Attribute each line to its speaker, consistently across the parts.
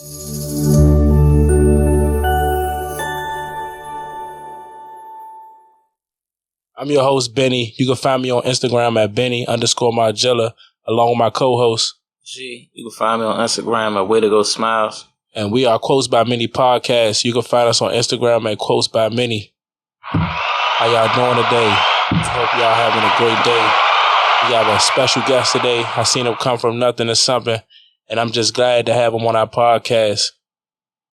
Speaker 1: I'm your host, Benny. You can find me on Instagram at Benny_Margilla, along with my co-host,
Speaker 2: G. You can find me on Instagram at Way to Go Smiles.
Speaker 1: And we are Quotes by Many Podcast. You can find us on Instagram at Quotes by Many. How y'all doing today? Hope y'all having a great day. We have a special guest today. I seen him come from nothing to something, and I'm just glad to have him on our podcast.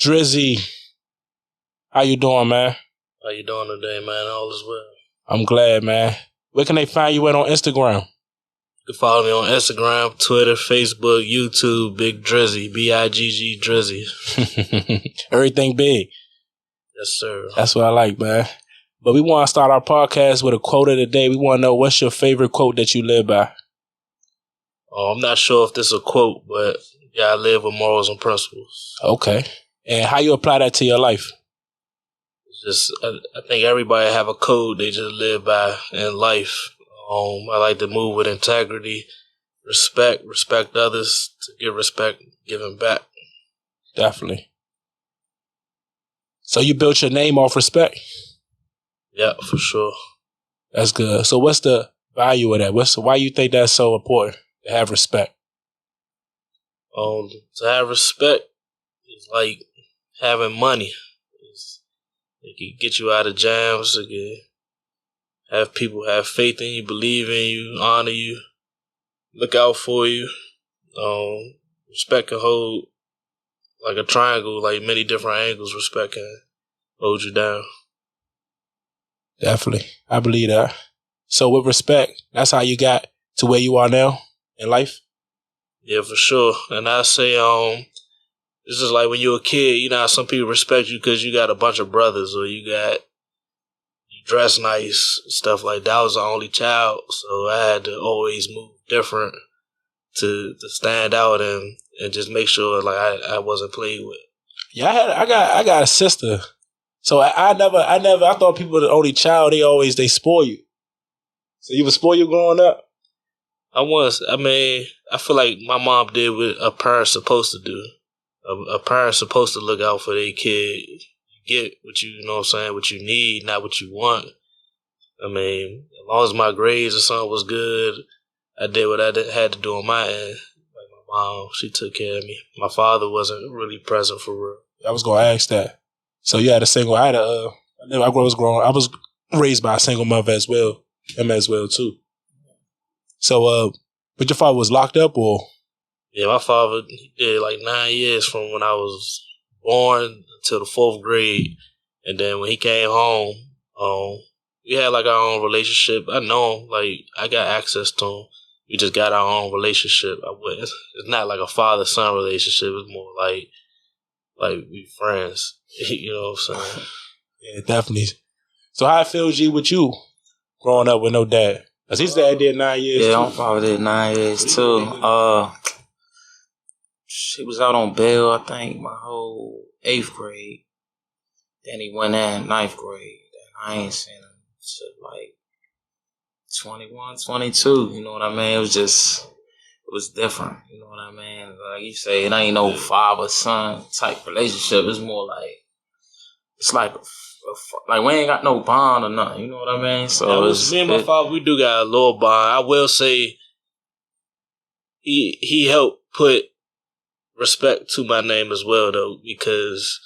Speaker 1: Drizzy, how you doing, man?
Speaker 2: How you doing today, man? All is well.
Speaker 1: I'm glad, man. Where can they find you at on Instagram?
Speaker 2: You can follow me on Instagram, Twitter, Facebook, YouTube, Big Drizzy, Bigg Drizzy.
Speaker 1: Everything big.
Speaker 2: Yes, sir.
Speaker 1: That's what I like, man. But we want to start our podcast with a quote of the day. We want to know, what's your favorite quote that you live by?
Speaker 2: I'm not sure if this is a quote, but yeah, I live with morals and principles.
Speaker 1: Okay. And how you apply that to your life?
Speaker 2: Just, I think everybody have a code they just live by in life. I like to move with integrity, respect others, to give respect, giving back.
Speaker 1: Definitely. So you built your name off respect?
Speaker 2: Yeah, for sure.
Speaker 1: That's good. So what's the value of that? Why you think that's so important to have respect?
Speaker 2: To have respect is like having money. It can get you out of jams. It can have people have faith in you, believe in you, honor you, look out for you. Respect can hold like a triangle, like many different angles. Respect can hold you down.
Speaker 1: Definitely. I believe that. So with respect, that's how you got to where you are now in life?
Speaker 2: Yeah, for sure. And I say, this is like when you're a kid, you know how some people respect you because you got a bunch of brothers, or you dress nice, stuff like that. I was the only child, so I had to always move different to stand out and just make sure like I wasn't played with.
Speaker 1: Yeah, I got a sister. So I thought people were the only child, they spoil you. So you were spoiled growing up?
Speaker 2: I was. I mean, I feel like my mom did what a parent's supposed to do. A parent's supposed to look out for their kid. You get what you know what I'm saying, what you need, not what you want. I mean, as long as my grades or something was good, I did what I had to do on my end. Like my mom, she took care of me. My father wasn't really present for real.
Speaker 1: I was going to ask that. So you had a single, I was raised by a single mother as well. Him as well too. So, but your father was locked up or?
Speaker 2: Yeah, my father did like 9 years from when I was born until the 4th grade. And then when he came home, we had like our own relationship. I know him, like I got access to him. We just got our own relationship. It's not like a father-son relationship. It's more like we friends. You know what I'm saying?
Speaker 1: Yeah, definitely. So how it feels, G, with you growing up with no dad? Because his dad did 9 years too.
Speaker 3: Yeah, my father did 9 years too. He was out on bail, I think, my whole 8th grade. Then he went in 9th grade. And I ain't seen him until like 21, 22. You know what I mean? It was different. You know what I mean? Like you say, it ain't no father-son type relationship. It's more like, it's like we ain't got no bond or nothing. You know what I mean? So
Speaker 2: me and my father, we do got a little bond. I will say he helped put respect to my name as well, though, because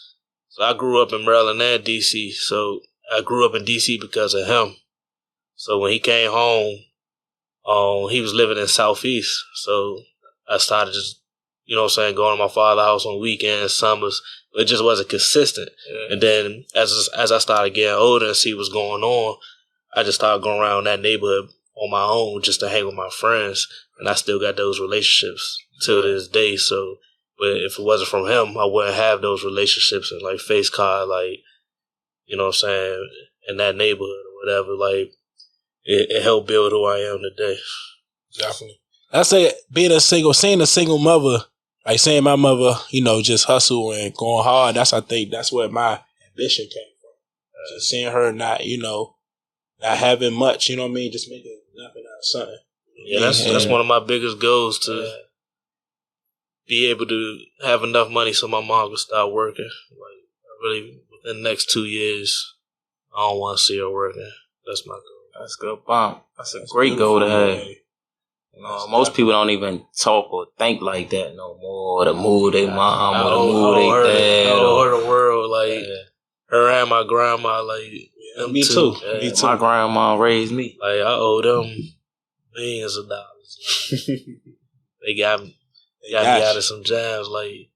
Speaker 2: I grew up in Maryland and D.C., so I grew up in D.C. because of him. So when he came home, he was living in Southeast, so I started just, you know what I'm saying, going to my father's house on weekends, summers. It just wasn't consistent. Yeah. And then as I started getting older and see what's going on, I just started going around that neighborhood on my own just to hang with my friends, and I still got those relationships till this day, so... But if it wasn't from him, I wouldn't have those relationships and like face card, like, you know what I'm saying, in that neighborhood or whatever. Like, it helped build who I am today.
Speaker 1: Definitely. I say seeing a single mother, like seeing my mother, you know, just hustle and going hard. I think that's where my ambition came from. Just seeing her not having much, you know what I mean, just making nothing out of something.
Speaker 2: Yeah, that's one of my biggest goals, to be able to have enough money so my mom could start working. Like, really, within the next 2 years, I don't want to see her working. That's my goal.
Speaker 3: That's good, bump. That's a great goal to have. You know, most people don't even talk or think like that no more. To move their mom or to move their dad.
Speaker 2: I owe her the world. Like, her and my grandma, like, them
Speaker 1: me
Speaker 2: too.
Speaker 1: too. Me too.
Speaker 3: My grandma raised me.
Speaker 2: Like, I owe them millions of dollars. They got me out of some jams. Like,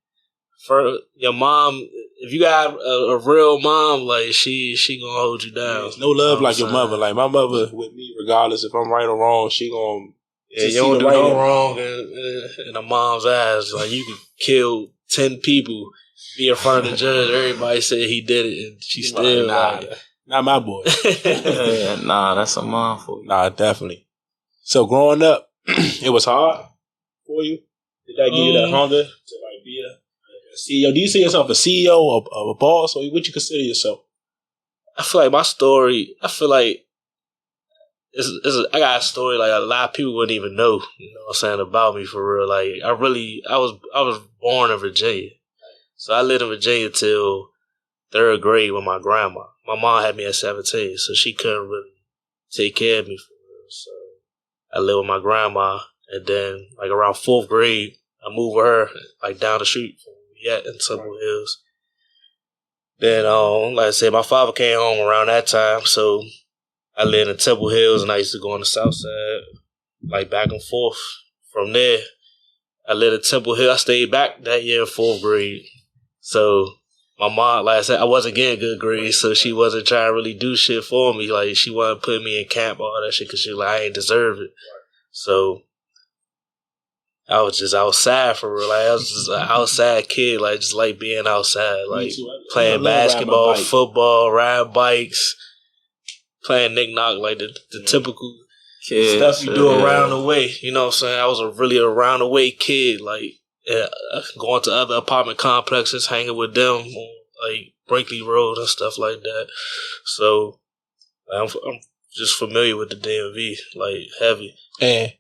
Speaker 2: for your mom, if you got a real mom, like, she gonna hold you down.
Speaker 1: There's no love like your mother. Like, my mother with me, regardless if I'm right or wrong, she gonna...
Speaker 2: Yeah, you don't do no wrong in a mom's eyes. Like, you could kill 10 people, be in front of the judge, everybody said he did it, and she still
Speaker 1: not my boy.
Speaker 3: Nah, that's a mom for you.
Speaker 1: Nah, definitely. So growing up, it was hard for you? Did that give you that hunger to like be a CEO? Do you see yourself a CEO or a boss, or what you consider yourself?
Speaker 2: I feel like my story, I got a story like a lot of people wouldn't even know, you know what I'm saying, about me for real. Like, I was born in Virginia. So I lived in Virginia till 3rd grade with my grandma. My mom had me at 17, so she couldn't really take care of me for real. So I lived with my grandma, and then like around 4th grade, I moved with her like down the street from where we at in Temple Hills. Then, like I said, my father came home around that time, so I lived in Temple Hills, and I used to go on the south side, like back and forth. From there, I lived in Temple Hill. I stayed back that year in 4th grade. So my mom, like I said, I wasn't getting good grades, so she wasn't trying to really do shit for me. Like, she wasn't putting me in camp, all that shit, because she was like, I ain't deserve it. So I was just outside for real. Like, I was just an outside kid, like, just like being outside, like playing basketball, football, riding bikes, playing knick-knock, like the typical stuff you do around the way. You know what I'm saying? I was a really around the way kid, like going to other apartment complexes, hanging with them on like Brinkley Road and stuff like that. So I'm just familiar with the DMV, like heavy.
Speaker 1: And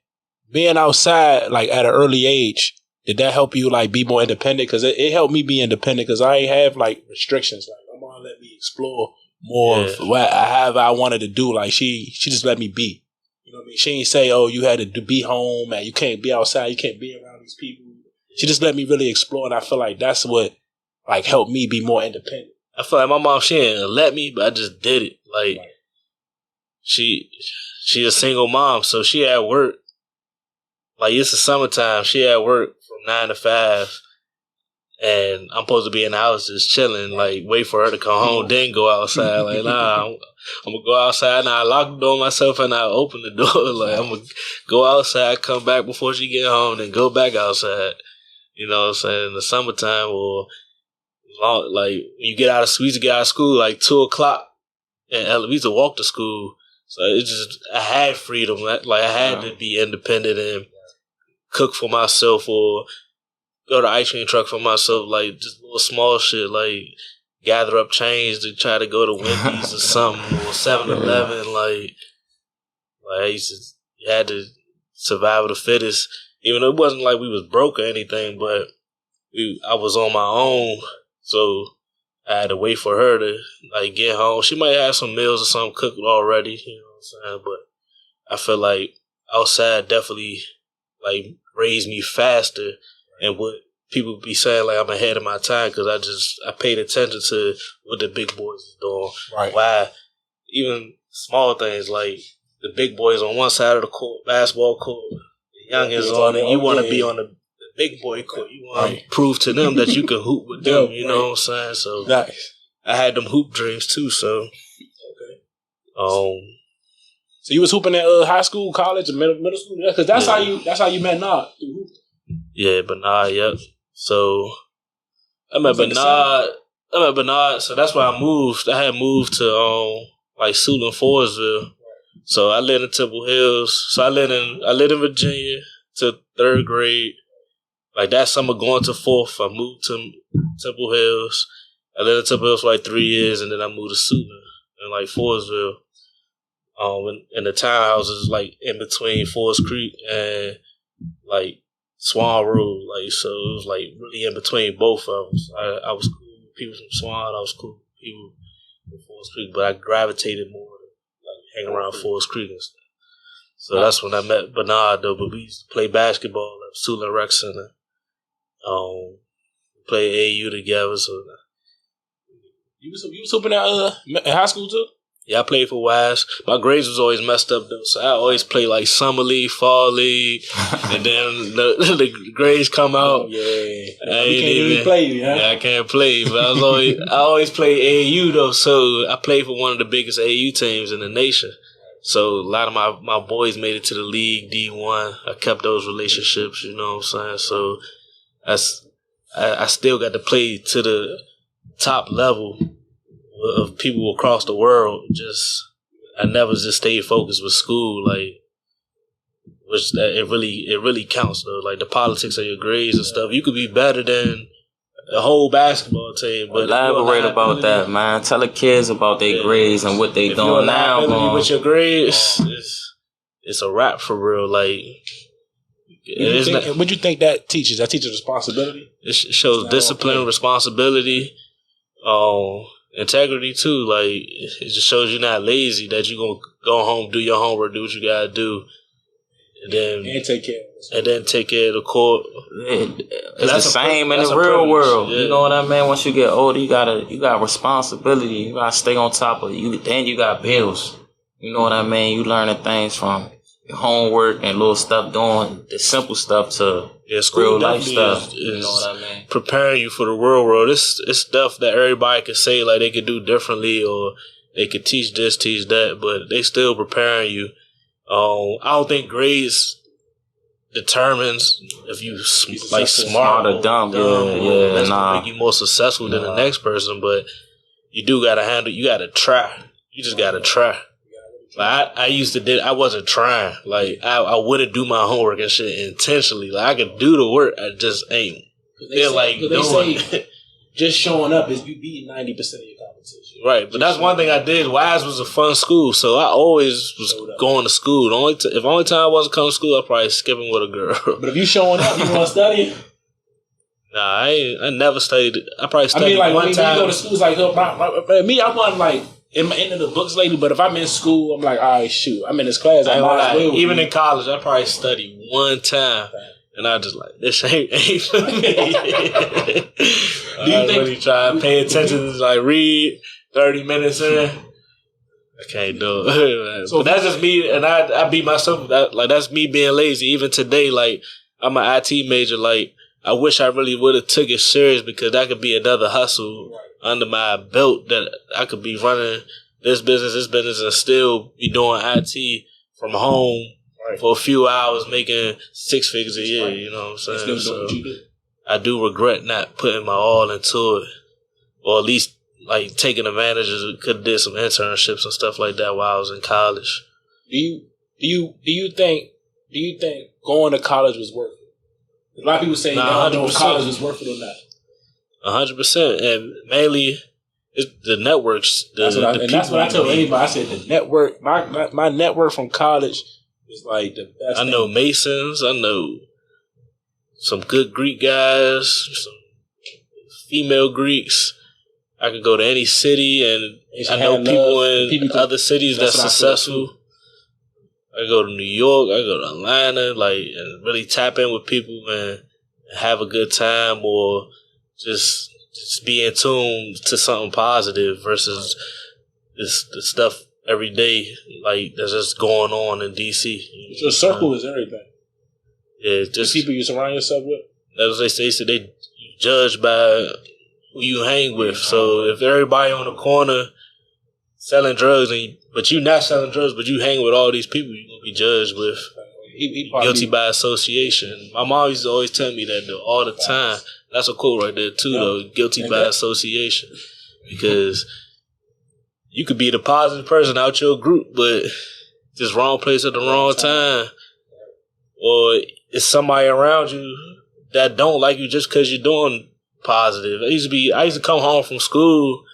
Speaker 1: being outside, like at an early age, did that help you like be more independent? Because it helped me be independent because I ain't have like restrictions. Like, my mom let me explore more of what I wanted to do. Like, she just let me be. You know what I mean? She ain't say, oh, you had to be home and you can't be outside, you can't be around these people. She just let me really explore, and I feel like that's what like helped me be more independent.
Speaker 2: I feel like my mom, she didn't let me, but I just did it. Like, she a single mom, so she at work. Like, it's the summertime, she at work from 9 to 5. And I'm supposed to be in the house just chilling, like, wait for her to come home, then go outside. Like, nah, I'm going to go outside, and I lock the door myself, and I open the door. Like, I'm going to go outside, come back before she get home, then go back outside. You know what I'm saying? In the summertime, or, like, when we used to get out of school, like, 2 o'clock, and we used to walk to school. So it's just, I had freedom. Like, I had to be independent and cook for myself, or go to ice cream truck for myself, like just little small shit, like gather up change to try to go to Wendy's or something, or 7-Eleven. Like you had to survive of the fittest. Even though it wasn't like we was broke or anything, but I was on my own, so I had to wait for her to like get home. She might have some meals or something cooked already, you know what I'm saying? But I feel like outside definitely like raised me faster. And what people be saying, like, I'm ahead of my time, because I paid attention to what the big boys is doing.
Speaker 1: Right.
Speaker 2: Why, even small things, like the big boys on one side of the court, basketball court, the youngins on it, you want to be on the big boy court. You want to prove to them that you can hoop with them, you know what I'm saying? So
Speaker 1: nice.
Speaker 2: I had them hoop dreams too, so. Okay.
Speaker 1: So you was hooping at high school, college, and middle school? Because that's how you met Nod.
Speaker 2: Yeah, Bernard, yep. So I met Bernard, so that's why I moved. I had moved to like Suitland, Forestville. So I lived in Temple Hills. So I lived in Virginia to 3rd grade. Like that summer going to 4th, I moved to Temple Hills. I lived in Temple Hills for like 3 years, and then I moved to Suitland in like Forestville. And the townhouses like in between Forest Creek and like Swan Road. Like, so it was like really in between both of us. I was cool with people from Swan. I was cool with people from Forest Creek, but I gravitated more to like hang around Forest Creek and stuff. So that's when I met Bernard though. But we used to play basketball at Sula Rec Center. Play AAU together. So
Speaker 1: you was hooping in high school too?
Speaker 2: Yeah, I played for Wise. My grades was always messed up though, so I always play like summer league, fall league, and then the grades come out.
Speaker 1: Yeah, you can't even play, huh?
Speaker 2: Yeah, I can't play, but I always play AAU though. So I played for one of the biggest AAU teams in the nation. So a lot of my boys made it to the league, D1. I kept those relationships, you know what I'm saying? So I still got to play to the top level of people across the world. I never just stayed focused with school, like, which it really counts though. Like the politics of your grades and stuff. You could be better than the whole basketball team, but
Speaker 3: elaborate about that, man. Tell the kids about their grades and what they doing now.
Speaker 2: With your grades, it's a wrap for real. Like,
Speaker 1: what you think that teaches? That teaches responsibility.
Speaker 2: It shows discipline, responsibility, integrity too. Like, it just shows you're not lazy. That you gonna go home, do your homework, do what you gotta do, and then take care of the court.
Speaker 3: It's the same in the real world. Yeah. You know what I mean? Once you get older, you got responsibility. You gotta stay on top of you. Then you got bills. You know what I mean? You learning things from your homework and little stuff, doing the simple stuff to real life stuff. You know what I mean?
Speaker 2: Preparing you for the real world. It's stuff that everybody could say like they could do differently, or they could teach this, teach that, but they still preparing you. I don't think grades determines if you like smart or dumb. That's gonna make you more successful than the next person. But you do gotta handle. You gotta try. You just gotta try. Like I wasn't trying. Like I wouldn't do my homework and shit intentionally. Like I could do the work. I just ain't feel like doing it.
Speaker 1: Just showing up is you beating 90% of your competition.
Speaker 2: Right, but that's one thing I did. Wise was a fun school, so I always was going to school. The only time I wasn't coming to school, I probably skipping with a girl.
Speaker 1: But if you showing up, you want to study?
Speaker 2: Nah, I never studied. I probably studied one time.
Speaker 1: When you go to school, it's like me. I want like into the books lately. But if I'm in school, I'm like, all right, shoot, I'm in this class.
Speaker 2: Even in college, I probably studied one time. And I just like, this ain't for me. Do you really try to pay attention to like read 30 minutes in? I can't do it. So, but that's just me, and I beat myself. That's me being lazy. Even today, like, I'm an IT major. Like, I wish I really would have took it serious, because that could be another hustle under my belt that I could be running this business, and still be doing IT from home. For a few hours, making 6 figures a year, you know what I'm saying? So I do regret not putting my all into it, or at least like taking advantage of. Could have did some internships and stuff like that while I was in college.
Speaker 1: Do you think going to college was worth it? A lot of people say college was worth it or not.
Speaker 2: 100%, and mainly it's the networks. That's what
Speaker 1: I tell anybody. I said the network. My network from college. It's like the best.
Speaker 2: I know Masons. I know some good Greek guys, some female Greeks. I could go to any city, and I know people in other cities that's successful. I go to New York. I go to Atlanta, and really tap in with people and have a good time, or just be in tune to something positive versus the stuff every day, that's just going on in DC.
Speaker 1: Your circle is everything.
Speaker 2: Yeah, just
Speaker 1: the people you surround yourself with.
Speaker 2: As they say, they judge by who you hang with. So if everybody on the corner selling drugs, but you not selling drugs, but you hang with all these people, you're gonna be judged with guilty by association. My mom used to always tell me that though, all the time. That's a quote right there too, though. Guilty by association, because you could be the positive person out your group, but just wrong place at the wrong time. Or it's somebody around you that don't like you just because you're doing positive. I used to come home from school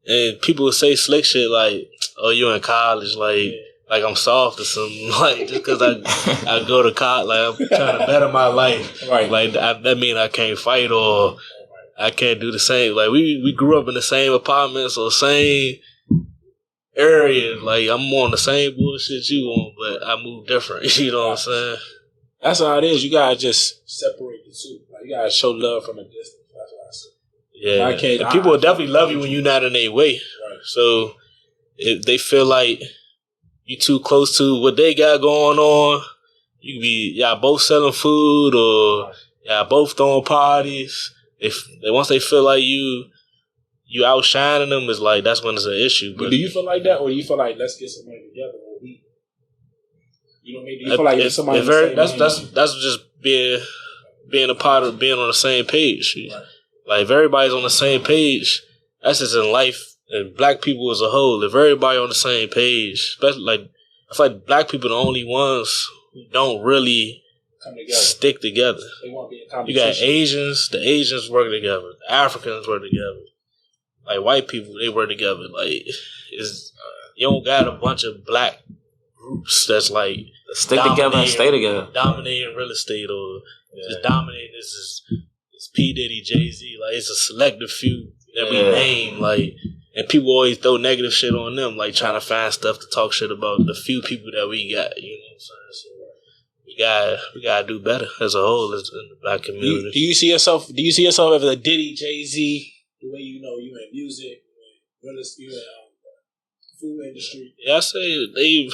Speaker 2: and people would say slick shit like, oh, you're in college. Like, like I'm soft or something. Like just because I go to college, like I'm trying to better my life.
Speaker 1: Right.
Speaker 2: Like that mean I can't fight or I can't do the same. Like we grew up in the same apartments or same area. Like I'm on the same bullshit you on, but I move different. You know what I'm saying?
Speaker 1: That's how it is. You gotta just separate the two. Like, you gotta show love from a distance. That's what I said.
Speaker 2: Yeah, and people will definitely love you when you're not in their way.
Speaker 1: Right.
Speaker 2: So if they feel like you too close to what they got going on, you could be y'all both selling food or y'all both throwing parties. If once they feel like you outshining them, it's like that's when it's an issue.
Speaker 1: But do you feel like that, or do you feel like let's get some money together? Or we, you know what I mean? Do you feel like if somebody that's just being a part of being on the same page. Right. Like if everybody's on the same page, that's just in life and black people as a whole. If everybody on the same page, especially like I feel like black people are the only ones who don't really stick together. They want to be in competition. You got Asians, the Asians work together, the Africans work together. Like white people, they work together. Like you don't got a bunch of black groups that's like
Speaker 3: stick together and stay together,
Speaker 2: dominating real estate or just dominating. This is P Diddy, Jay-Z. Like it's a selective few that we name. Like and people always throw negative shit on them, like trying to find stuff to talk shit about the few people that we got. You know what I'm saying? So we gotta do better as a whole as in the black community.
Speaker 1: Do you see yourself as a Diddy, Jay-Z? The way you in music, you in food industry.
Speaker 2: Yeah, I say they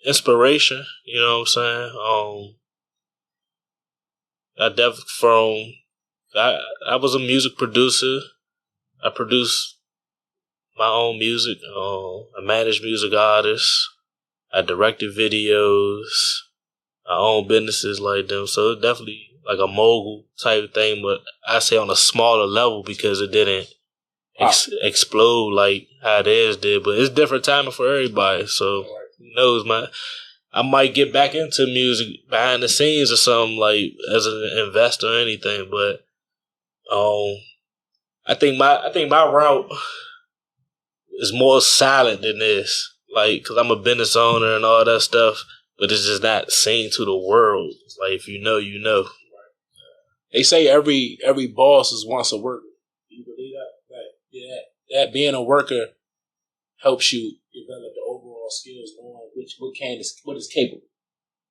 Speaker 2: inspiration. You know what I'm saying? I was a music producer. I produced my own music. I managed music artists. I directed videos. I own businesses like them. So it's definitely like a mogul type of thing, but I say on a smaller level because it didn't explode like how theirs did. But it's different timing for everybody. So who knows, man? I might get back into music behind the scenes or something, like as an investor or anything. But I think my route is more silent than this, like because I'm a business owner and all that stuff. But it's just not seen to the world. It's like if you know, you know.
Speaker 1: They say every boss is once a worker. Do you believe that? Like, that being a worker helps you develop the overall skills, knowing what is capable.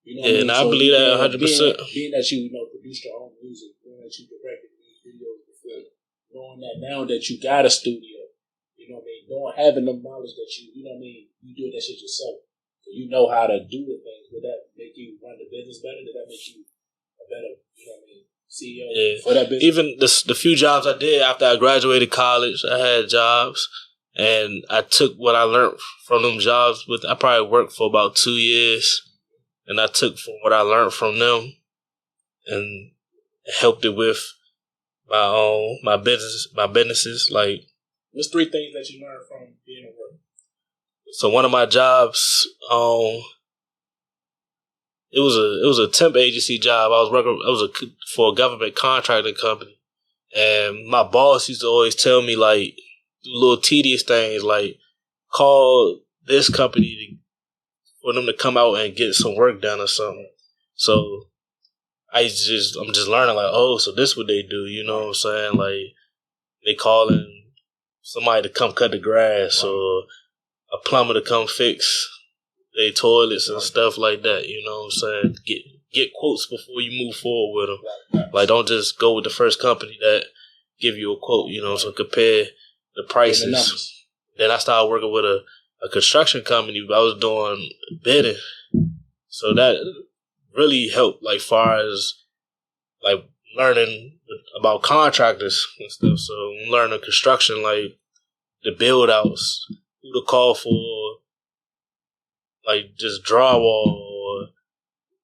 Speaker 1: You know what I mean?
Speaker 2: I believe that 100%.
Speaker 1: Being that you produced your own music, being that you directed videos before, knowing that now that you got a studio, you know what I mean? Having the knowledge that you know what I mean? You do that shit yourself. So you know how to do the things. Would that make you run the business better? Did that make you a better, you know what I mean, CEO for that business?
Speaker 2: Even the few jobs I did after I graduated college, I had jobs, and I took what I learned from them jobs. I probably worked for about 2 years, and I took from what I learned from them and helped it with my businesses. Like,
Speaker 1: what's 3 things that you learned from being a worker?
Speaker 2: So one of my jobs, it was a temp agency job. I was for a government contracting company, and my boss used to always tell me like little tedious things like call this company for them to come out and get some work done or something. So I'm just learning like, oh, so this what they do, you know what I'm saying? Like they calling somebody to come cut the grass or a plumber to come fix their toilets and stuff like that. You know what I'm saying? Get quotes before you move forward with them. Like, don't just go with the first company that give you a quote. You know, so compare the prices. Then I started working with a construction company. I was doing bidding, so that really helped. Like, far as like learning about contractors and stuff. So I'm learning construction, like the build outs. Who to call for, like just drywall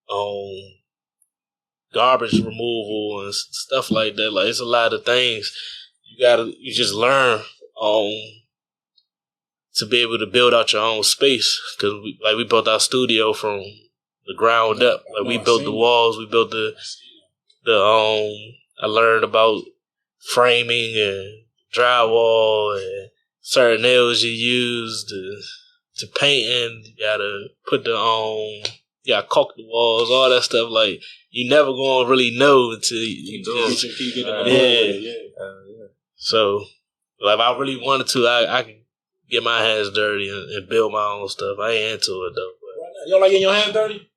Speaker 2: or garbage removal and stuff like that. Like it's a lot of things you just learn to be able to build out your own space. Because we built our studio from the ground up. Like we built the walls, we built the I learned about framing and drywall and certain nails you use, to painting, you gotta put you gotta caulk the walls, all that stuff. Like, you never gonna really know until you just
Speaker 1: keep getting yeah.
Speaker 2: So, like, if I really wanted to, I can get my hands dirty and build my own stuff. I ain't into it though. But
Speaker 1: you don't like getting your hands dirty?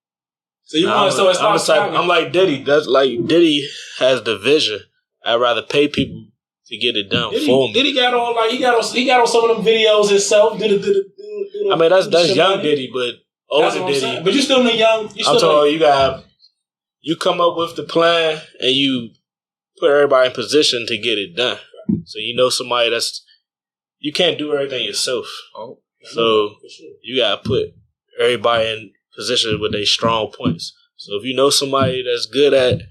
Speaker 1: So you want so it's not
Speaker 2: I'm like Diddy. That's like Diddy has the vision. I'd rather pay people to get it done for me.
Speaker 1: Diddy got on like he got on some of them videos himself.
Speaker 2: I mean that's young Diddy, but older Diddy.
Speaker 1: But you still in the young.
Speaker 2: I'm talking you come up with the plan and you put everybody in position to get it done. So you know somebody you can't do everything yourself.
Speaker 1: Oh,
Speaker 2: so you gotta put everybody in position with their strong points. So if you know somebody that's good at,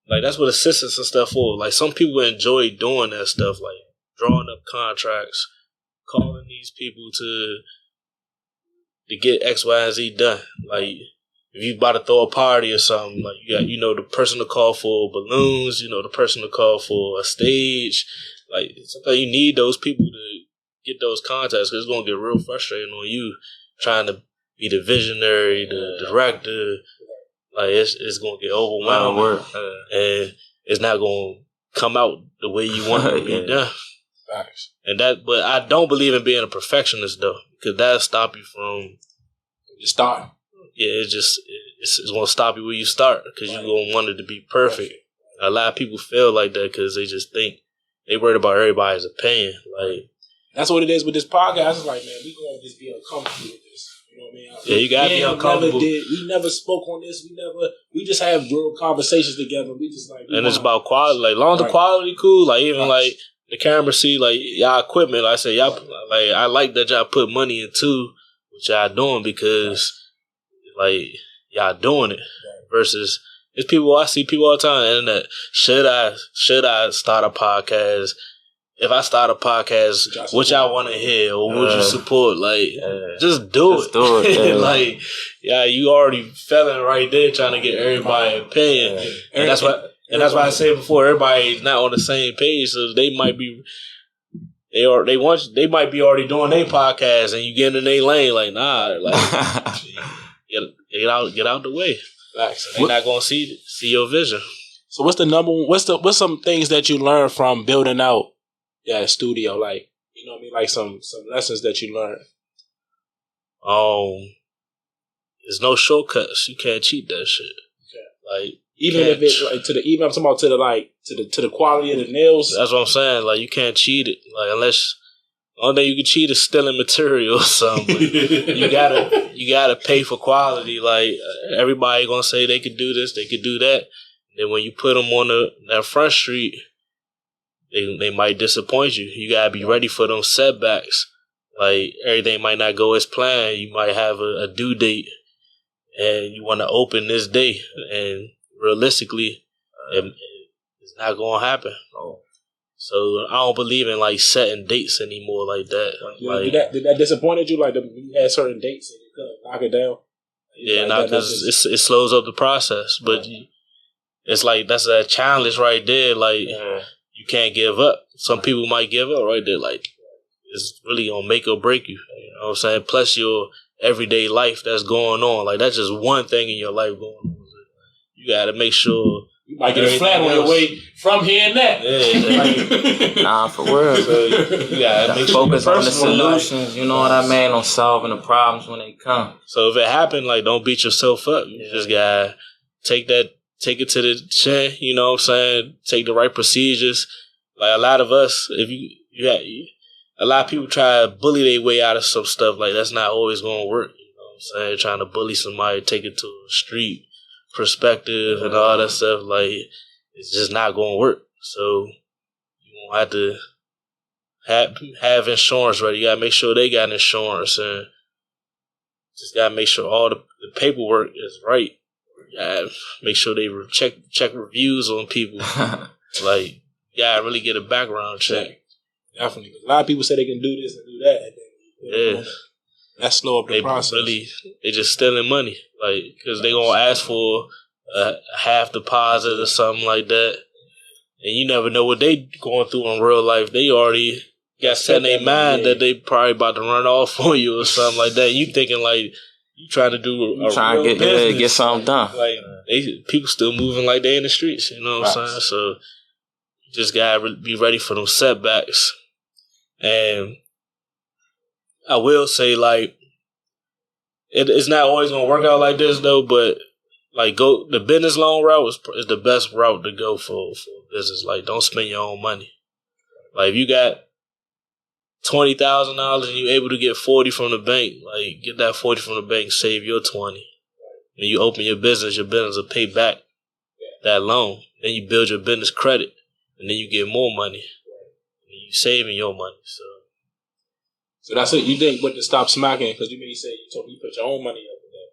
Speaker 2: like, that's what assistants and stuff for. Like, some people enjoy doing that stuff, like drawing up contracts, calling these people to get X, Y, and Z done. Like, if you about to throw a party or something, like, you got, the person to call for balloons, the person to call for a stage. Like, sometimes you need those people to get those contacts, because it's going to get real frustrating on you trying to be the visionary, the director. Like, it's going to get overwhelming. And it's not going to come out the way you want it to be done.
Speaker 1: Nice.
Speaker 2: But I don't believe in being a perfectionist, though, because that'll stop you from
Speaker 1: just starting.
Speaker 2: Yeah, it's going to stop you where you start, because you're going to want it to be perfect. A lot of people feel like that because they just think they worried about everybody's opinion. Like,
Speaker 1: that's what it is with this podcast. It's like, man, we going to just be uncomfortable with this. You know what I mean?
Speaker 2: Yeah, you got to be uncomfortable.
Speaker 1: We never spoke on this. We just have real conversations together. We just like,
Speaker 2: and it's about quality. Like, long as the quality cool, like, even like the camera see, like, y'all equipment, like I say, y'all, like, I like that y'all put money into what y'all doing, because, like, y'all doing it versus, it's people, I see people all the time on the internet. Should I start a podcast? If I start a podcast, what y'all want to hear, or would you support? Like, just do it.
Speaker 3: Do it. Yeah.
Speaker 2: Like, you already failing right there trying to get everybody's opinion, and that's why. And that's why I said before, everybody's not on the same page, so they might be. They might be already doing their podcast, and you get in their lane. Like, nah, like, get out the way. They're not gonna see your vision.
Speaker 1: So what's some things that you learned from building out studio? Like, you know what I mean? Like some lessons that you learned.
Speaker 2: There's no shortcuts. You can't cheat that shit. Okay. Like,
Speaker 1: even if it's like I'm talking about to the quality of the nails.
Speaker 2: That's what I'm saying. Like, you can't cheat it. Like, unless only thing you can cheat is stealing material or something. you gotta pay for quality. Like, everybody gonna say they could do this, they could do that. And then when you put them on that front street, they might disappoint you. You gotta be ready for them setbacks. Like, everything might not go as planned. You might have a due date, and you want to open this day, and realistically, it's not gonna happen. So I don't believe in, like, setting dates anymore like that. Like,
Speaker 1: did that disappointed you? Like, you had certain dates and you couldn't knock it down?
Speaker 2: Yeah, not because it slows up the process. But it's like, that's a challenge right there. Like, you can't give up. Some people might give up right there. Like, it's really gonna make or break you. You know what I'm saying? Plus your everyday life that's going on. Like, that's just one thing in your life going on. You gotta make sure.
Speaker 1: You might get a flat on your way from here and that.
Speaker 2: Yeah,
Speaker 3: nah, for real.
Speaker 2: So you gotta
Speaker 3: focus on the solutions. You know what I mean? On solving the problems when they come.
Speaker 2: So if it happen, like, don't beat yourself up. You just gotta take it to the chin. You know what I'm saying? Take the right procedures. Like, a lot of us, a lot of people try to bully their way out of some stuff. Like, that's not always gonna work. You know what I'm saying? Trying to bully somebody, take it to a street perspective and all that stuff, like, it's just not going to work. So you won't have to have insurance ready. You got to make sure they got insurance, and just got to make sure all the paperwork is right. You got to make sure they check reviews on people. Like, you got to really get a background check.
Speaker 1: Definitely. A lot of people say they can do this and do that. And then, that slow up the process.
Speaker 2: They just stealing money, like, because they gonna ask for a half deposit or something like that, and you never know what they going through in real life. They already got set in their mind that they probably about to run off on you or something like that. You thinking like you trying to do a
Speaker 3: trying
Speaker 2: real
Speaker 3: to
Speaker 2: business.
Speaker 3: get something done.
Speaker 2: Like people still moving like they in the streets. You know what I'm saying? So you just gotta be ready for them setbacks. And I will say, like, it's not always gonna work out like this though. But like, the business loan route is the best route to go for business. Like, don't spend your own money. Like, if you got $20,000 and you're able to get 40 from the bank, like, get that 40 from the bank, save your 20. When you open your business will pay back that loan. Then you build your business credit, and then you get more money. And you saving your money.
Speaker 1: So that's it. You think what to stop smacking? Because you said you put your own money up with that.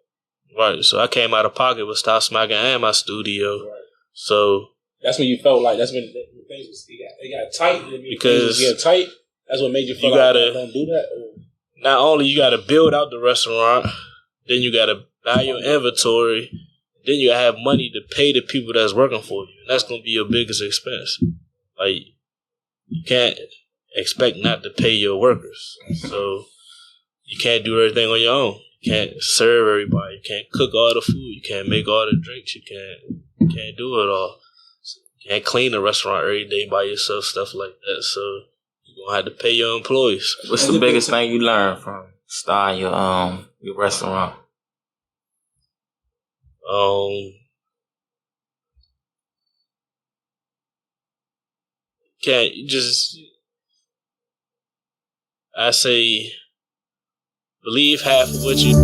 Speaker 2: Right. So I came out of pocket with Stop Smacking and my studio. Right. So
Speaker 1: that's when you felt like things they got tight. Because get tight. That's what made you feel like don't do that.
Speaker 2: Not only you got to build out the restaurant, then you got to buy your inventory, then you have money to pay the people that's working for you. And that's going to be your biggest expense. Like, you can't expect not to pay your workers. So you can't do everything on your own. You can't serve everybody. You can't cook all the food. You can't make all the drinks. You can't do it all. You can't clean the restaurant every day by yourself, stuff like that. So you're going to have to pay your employees.
Speaker 3: What's the biggest thing you learned from starting your restaurant?
Speaker 2: Can't just... I say, believe half of what you